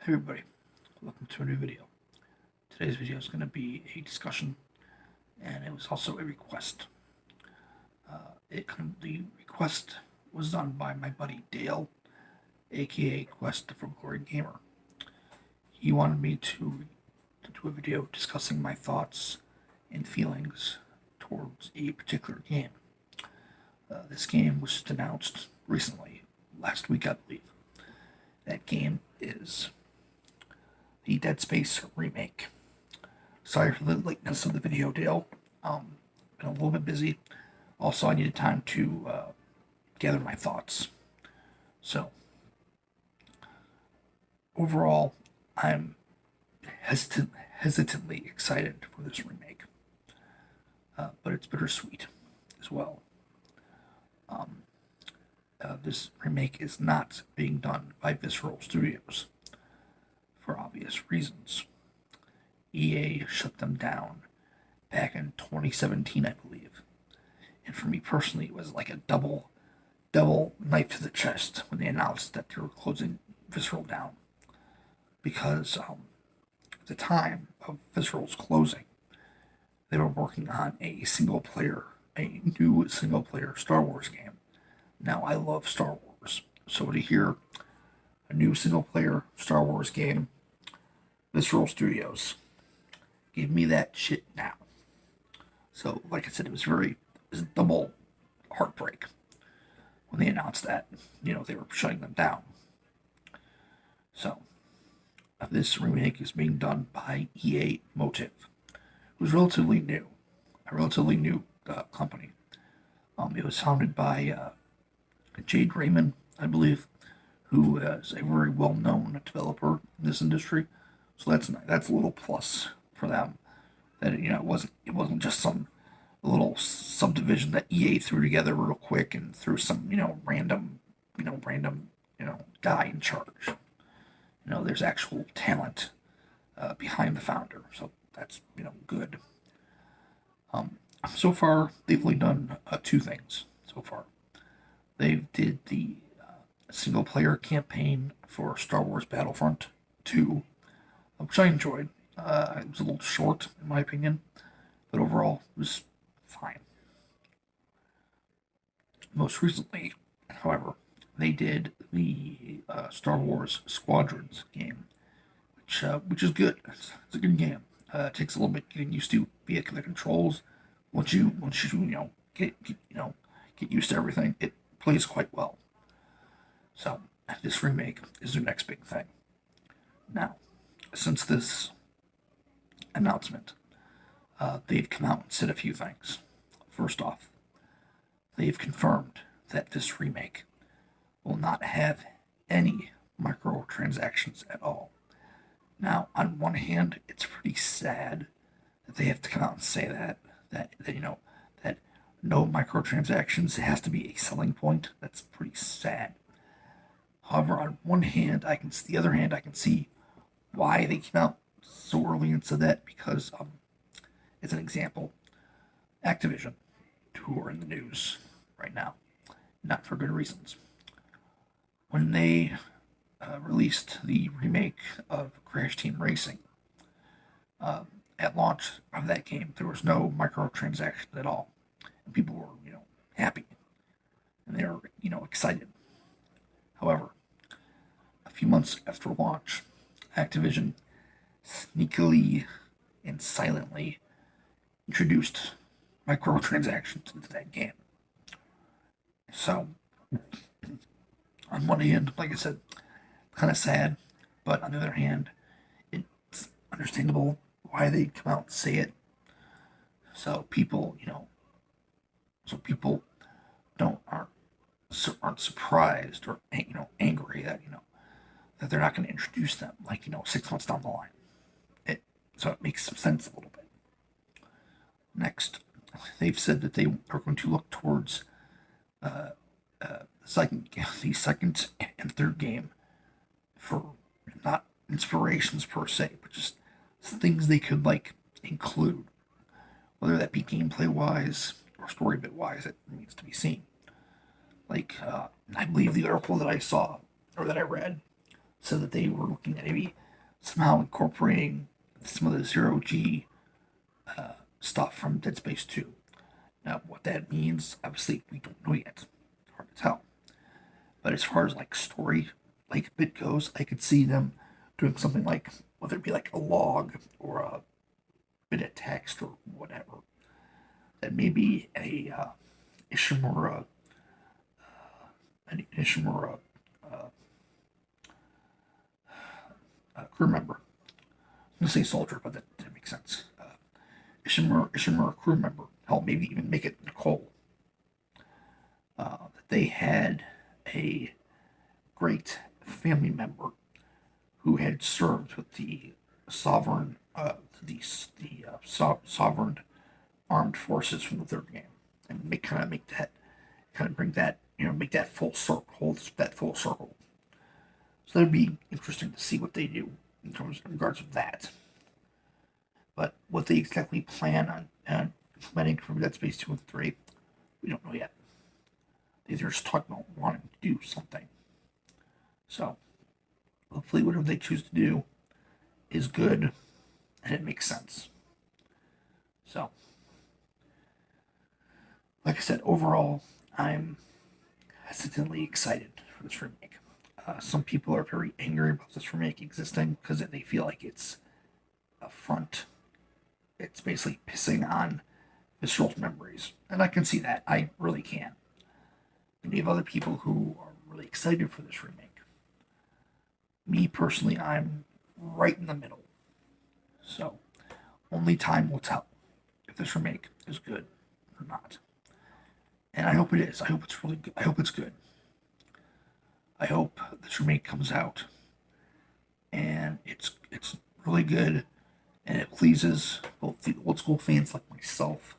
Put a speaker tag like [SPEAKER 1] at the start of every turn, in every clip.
[SPEAKER 1] Hey everybody, welcome to a new video. Today's video is going to be a discussion, and it was also a request. The request was done by my buddy Dale, aka Quest for Glory Gamer. He wanted me to do a video discussing my thoughts and feelings towards a particular game. This game was just announced recently, last week I believe. That game is the Dead Space remake. Sorry for the lateness of the video, Dale. Been a little bit busy. Also, I needed time to gather my thoughts. So, overall, I'm hesitantly excited for this remake. But it's bittersweet as well. This remake is not being done by Visceral Studios for obvious reasons. EA shut them down back in 2017, I believe. And for me personally, it was like a double knife to the chest when they announced that they were closing Visceral down. Because at the time of Visceral's closing, they were working on a new single player Star Wars game. Now, I love Star Wars, so to hear a new single player Star Wars game, Visceral Studios, give me that shit now. So, like I said, it was a double heartbreak when they announced that, they were shutting them down. So, this remake is being done by EA Motive, who's relatively new, a relatively new company. It was founded by Jade Raymond, I believe, who is a very well-known developer in this industry. So that's a little plus for them. That it wasn't just some little subdivision that EA threw together real quick and threw some random guy in charge. There's actual talent behind the founder, so that's good. So far they've only done two things so far. They did the single player campaign for Star Wars Battlefront 2, which I enjoyed. It was a little short, in my opinion, but overall, it was fine. Most recently, however, they did the Star Wars Squadrons game, which is good. It's a good game. It takes a little bit getting used to via the controls. Once you get used to everything, it plays quite well. So this remake is the next big thing. Now, since this announcement, they've come out and said a few things. First off, they've confirmed that this remake will not have any microtransactions at all. Now, on one hand, it's pretty sad that they have to come out and say that no microtransactions has to be a selling point. That's pretty sad. However, on one hand, I can see why they came out so early and said that, because, as an example, Activision, who are in the news right now, not for good reasons. When they released the remake of Crash Team Racing, at launch of that game, there was no microtransactions at all. And people were, happy. And they were, excited. However, a few months after launch, Activision sneakily and silently introduced microtransactions into that game. So, on one hand, like I said, kind of sad, but on the other hand, it's understandable why they come out and say it. So people, aren't surprised or angry that that they're not going to introduce them 6 months down the line. So it makes some sense a little bit. Next, they've said that they are going to look towards the second and third game for not inspirations per se, but just things they could include, whether that be gameplay wise or story bit wise. It needs to be seen. I believe the article that I saw or that I read so that they were looking at maybe somehow incorporating some of the zero G stuff from Dead Space 2. Now, what that means, obviously, we don't know yet. It's hard to tell. But as far as like story, like bit goes, I could see them doing something like, whether it be like a log or a bit of text or whatever, that maybe Ishimura, an Ishimura crew member. I'm gonna say soldier, but that didn't make sense. Ishimura crew member. Hell, maybe even make it Nicole. That they had a great family member who had served with the sovereign, sovereign armed forces from the third game, and bring that, make that full circle, hold that full circle. So that'd be interesting to see what they do in regards of that. But what they exactly plan on implementing from Dead Space 2 and 3, we don't know yet. They're just talking about wanting to do something. So, hopefully whatever they choose to do is good and it makes sense. So, like I said, overall, I'm hesitantly excited for this remake. Some people are very angry about this remake existing because they feel like it's a front. It's basically pissing on visceral memories. And I can see that. I really can. And you have other people who are really excited for this remake. Me personally, I'm right in the middle. So, only time will tell if this remake is good or not. And I hope it is. I hope it's really good. I hope it's good. I hope this remake comes out and it's really good and it pleases both the old school fans like myself,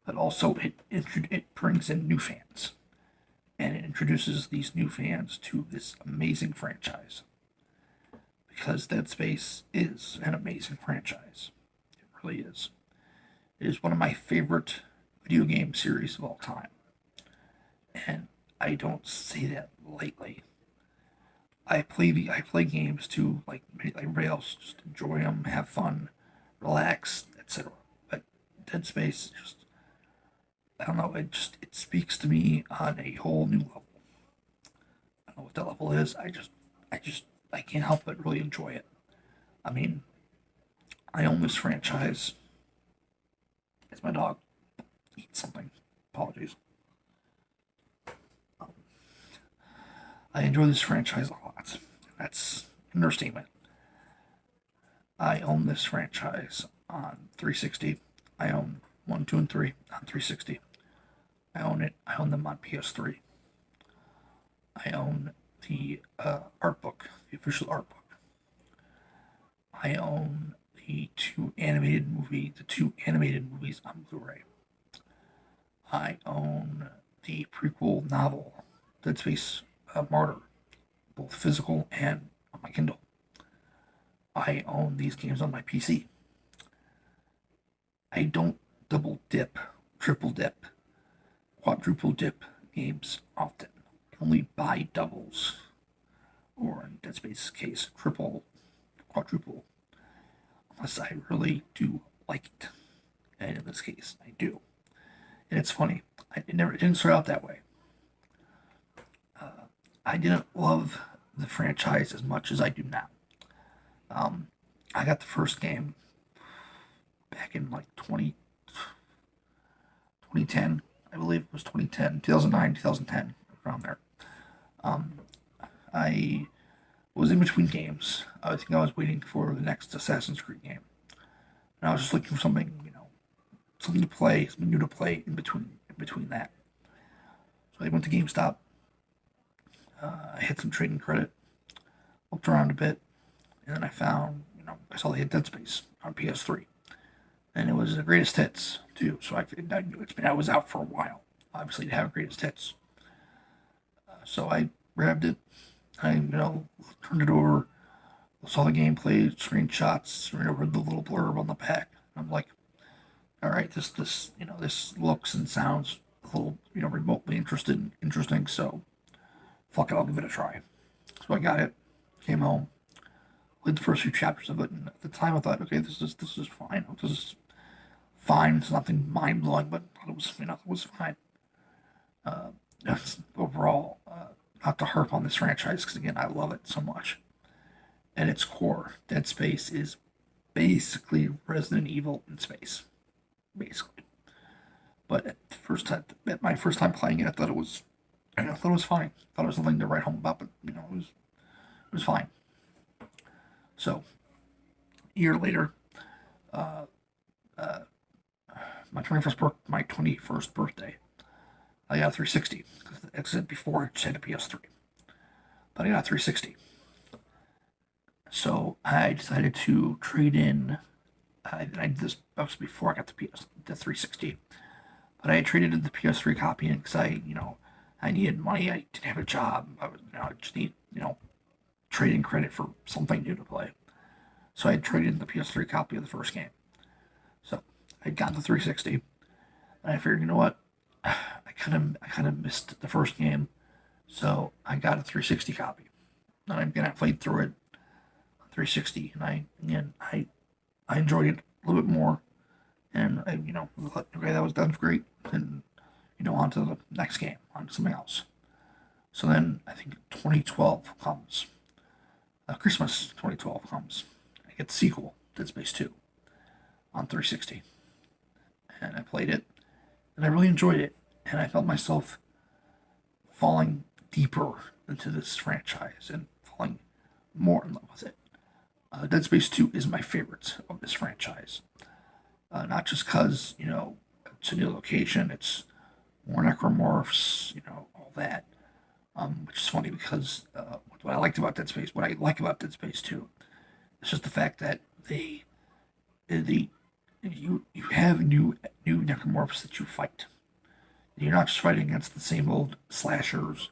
[SPEAKER 1] but also it brings in new fans and it introduces these new fans to this amazing franchise, because Dead Space is an amazing franchise. It really is. It is one of my favorite video game series of all time, and I don't say that lightly. I play games to, like everybody else, just enjoy them, have fun, relax, etc. But Dead Space, just, I don't know, it speaks to me on a whole new level. I don't know what that level is. I can't help but really enjoy it. I mean, I own this franchise. It's my dog. Eat something. Apologies. I enjoy this franchise a lot. That's an understatement. I own this franchise on 360. I own 1, 2, and 3 on 360. I own it. I own them on PS3. I own the art book, the official art book. I own the two animated movies on Blu-ray. I own the prequel novel, Dead Space Martyr, both physical and on my Kindle. I own these games on my PC. I don't double dip, triple dip, quadruple dip games often. I only buy doubles, or in Dead Space's case, triple, quadruple, unless I really do like it. And in this case, I do. And it's funny, it didn't start out that way. I didn't love the franchise as much as I do now. I got the first game back in like 2010, I believe it was 2010, 2009, 2010, around there. I was in between games. I think I was waiting for the next Assassin's Creed game. And I was just looking for something, something to play, something new to play in between that. So I went to GameStop. I hit some trading credit, looked around a bit, and then I found, I saw they had Dead Space on PS3. And it was the greatest hits, too. So I knew it was out for a while, obviously, to have greatest hits. So I grabbed it, I, turned it over, saw the gameplay, screenshots, read over the little blurb on the pack. And I'm like, all right, this looks and sounds a little, remotely interesting. So, fuck it, I'll give it a try. So I got it. came home, played the first few chapters of it, and at the time I thought, okay, this is fine. This is fine. It's nothing mind blowing, but it was fine. That's overall, not to harp on this franchise because again, I love it so much. At its core, Dead Space is basically Resident Evil in space, basically. But at my first time playing it, I thought it was fine. I thought it was something to write home about, but it was fine. So, a year later, my 21st birthday, I got a 360. As I said before, I just had a PS3, but I got a 360. So I decided to trade in. I did this was before I got the 360, but I traded in the PS3 copy in because I needed money. I didn't have a job. I just need trading credit for something new to play. So I traded in the PS3 copy of the first game. So I got the 360, and I figured, you know what, I kind of missed the first game, so I got a 360 copy. And I played through it 360, and I enjoyed it a little bit more, and thought, okay, that was great, and on to the next game, on to something else. So then I think 2012 comes, Christmas 2012 comes. I get the sequel, Dead Space 2, on 360, and I played it, and I really enjoyed it, and I felt myself falling deeper into this franchise and falling more in love with it. Dead Space 2 is my favorite of this franchise. Not just because, it's a new location, it's more necromorphs, all that. Which is funny because what I like about Dead Space 2 is just the fact that you have new necromorphs that you fight. You're not just fighting against the same old slashers,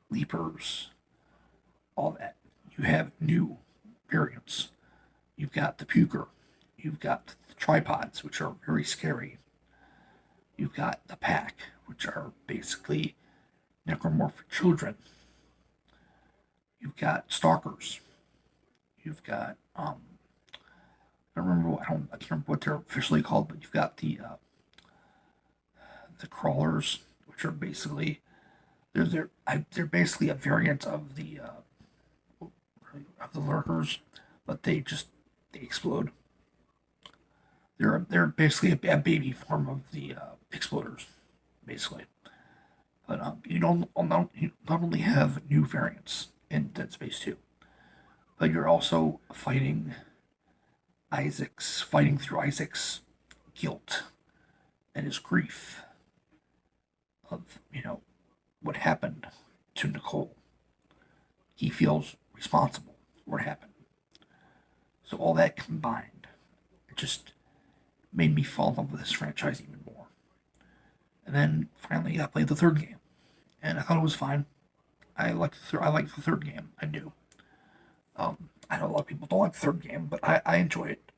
[SPEAKER 1] leapers, all that. You have new variants. You've got the puker. You've got the tripods, which are very scary. You've got the pack, which are basically necromorphic children. You've got stalkers. You've got I can't remember what they're officially called, but you've got the crawlers, which are basically they're basically a variant of the lurkers, but they explode. They're basically a baby form of the exploders, basically. But you not only have new variants in Dead Space 2, but you're also fighting through Isaac's guilt and his grief of what happened to Nicole. He feels responsible for what happened. So all that combined, it just made me fall in love with this franchise even more. And then finally, I played the third game, and I thought it was fine. I liked the third game. I do. I know a lot of people don't like the third game, but I enjoy it.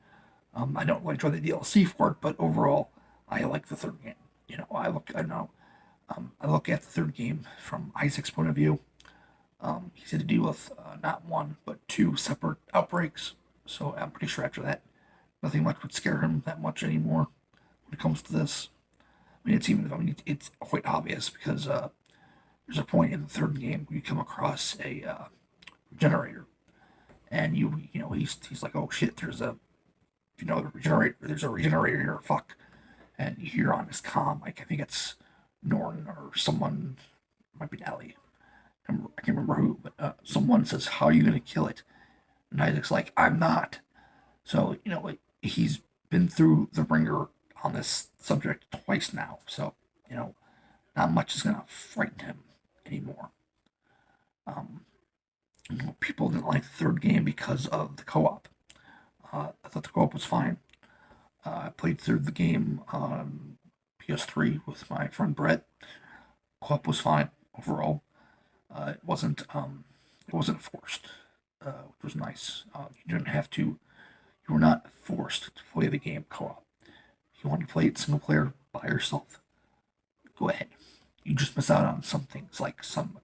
[SPEAKER 1] I don't enjoy the DLC for it, but overall, I like the third game. I look at the third game from Isaac's point of view. He's had to deal with not one but two separate outbreaks. So I'm pretty sure after that, nothing much would scare him that much anymore when it comes to this. It's quite obvious because there's a point in the third game where you come across a regenerator, and he's like, oh shit, there's a regenerator here, fuck, and you hear on his comm, like I think it's Norton or someone, might be Ellie. I can't remember who, but someone says, how are you gonna kill it? And Isaac's like, I'm not. So he's been through the ringer on this subject twice now, so not much is gonna frighten him anymore. People didn't like the third game because of the co-op. I thought the co-op was fine. I played through the game on PS3 with my friend Brett. Co-op was fine overall. It wasn't forced, which was nice. You didn't have to. You were not forced to play the game co-op. If you want to play it single player by yourself, go ahead. You just miss out on some things like some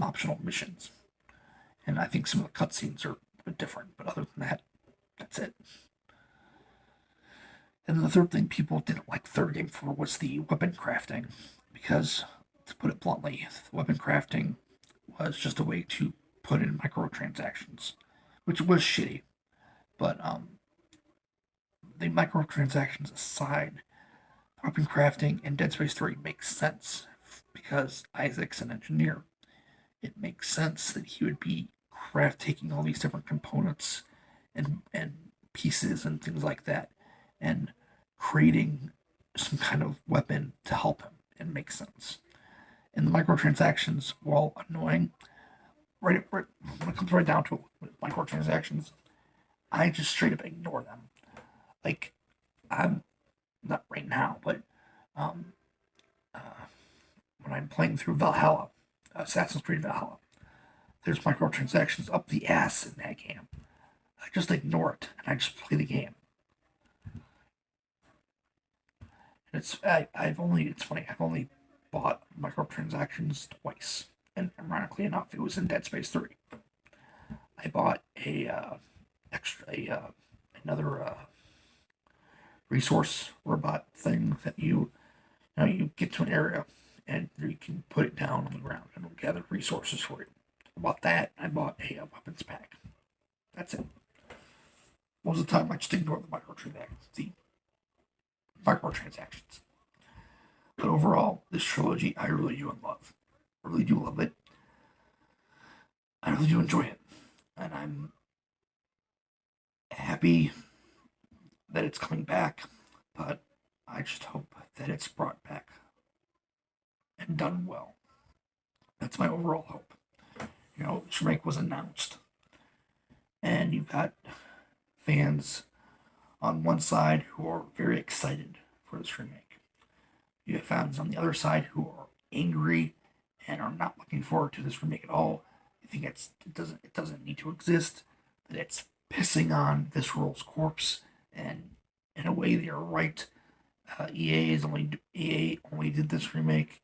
[SPEAKER 1] optional missions And I think some of the cutscenes are a bit different, but other than that, that's it. And then the third thing people didn't like the third game for was the weapon crafting, because, to put it bluntly, the weapon crafting was just a way to put in microtransactions, which was shitty. But the microtransactions aside, weapon crafting in Dead Space 3 makes sense because Isaac's an engineer. It makes sense that he would be taking all these different components and pieces and things like that and creating some kind of weapon to help him. It makes sense. And the microtransactions, while annoying, right when it comes right down to it, with microtransactions, I just straight up ignore them. Like, I'm not right now, but um, uh, when I'm playing through Valhalla, Assassin's Creed Valhalla, there's microtransactions up the ass in that game. I just ignore it and I just play the game. And it's funny, I've only bought microtransactions twice, and ironically enough, it was in Dead Space 3. I bought another resource robot thing that you get to an area and you can put it down on the ground and it'll gather resources for you. I bought that. I bought a weapons pack. That's it. Most of the time, I just ignore the microtransactions. But overall, this trilogy, I really do love. I really do love it. I really do enjoy it. And I'm happy that it's coming back, but I just hope that it's brought back and done well. That's my overall hope. This remake was announced, and you've got fans on one side who are very excited for this remake. You have fans on the other side who are angry and are not looking forward to this remake at all. I think it doesn't need to exist. That it's pissing on this world's corpse, and in a way they're right. EA only did this remake,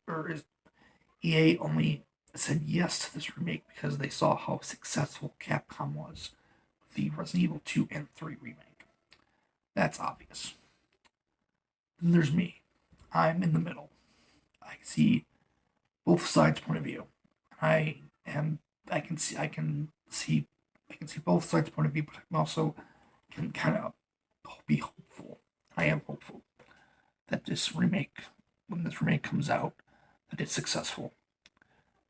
[SPEAKER 1] EA only said yes to this remake because they saw how successful Capcom was with the Resident Evil 2 and 3 remake. That's obvious. Then there's me. I'm in the middle. I see both sides' point of view. I can see both sides' point of view, but I also can kind of be hopeful. I am hopeful that when this remake comes out, that it's successful,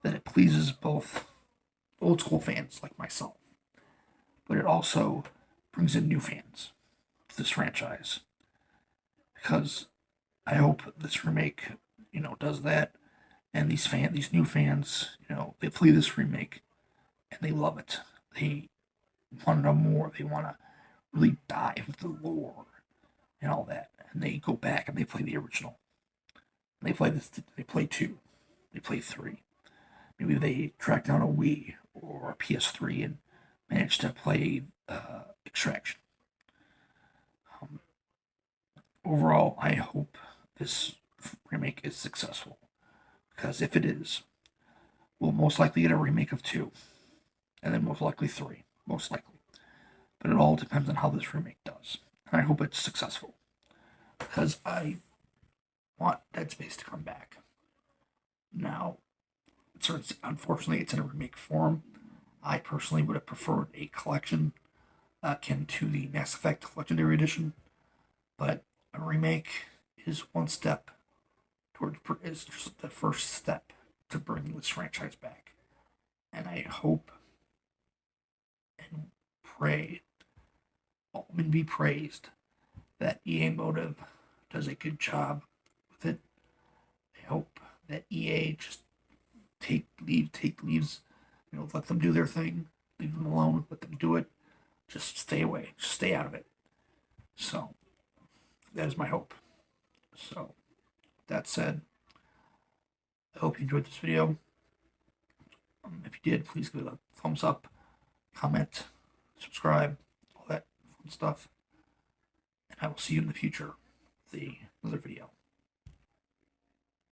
[SPEAKER 1] that it pleases both old school fans like myself, but it also brings in new fans to this franchise. Because I hope this remake, does that, and these new fans, they play this remake and they love it. They want to know more. They want to really dive into the lore and all that, and they go back and they play the original. They play this. They play 2. They play 3. Maybe they track down a Wii or a PS3 and manage to play Extraction. Overall, I hope this remake is successful, because if it is, we'll most likely get a remake of 2, and then most likely 3, most likely. But it all depends on how this remake does, and I hope it's successful, because I want Dead Space to come back. Now, unfortunately, it's in a remake form. I personally would have preferred a collection akin to the Mass Effect Legendary Edition, but a remake is is just the first step to bring this franchise back. And I hope and pray, and be praised, that EA Motive does a good job with it. I hope that EA just leaves, let them do their thing, leave them alone, let them do it, just stay away, just stay out of it. So, that is my hope. So, that said, I hope you enjoyed this video. If you did, please give it a thumbs up, comment, subscribe, all that fun stuff. And I will see you in the future with another video.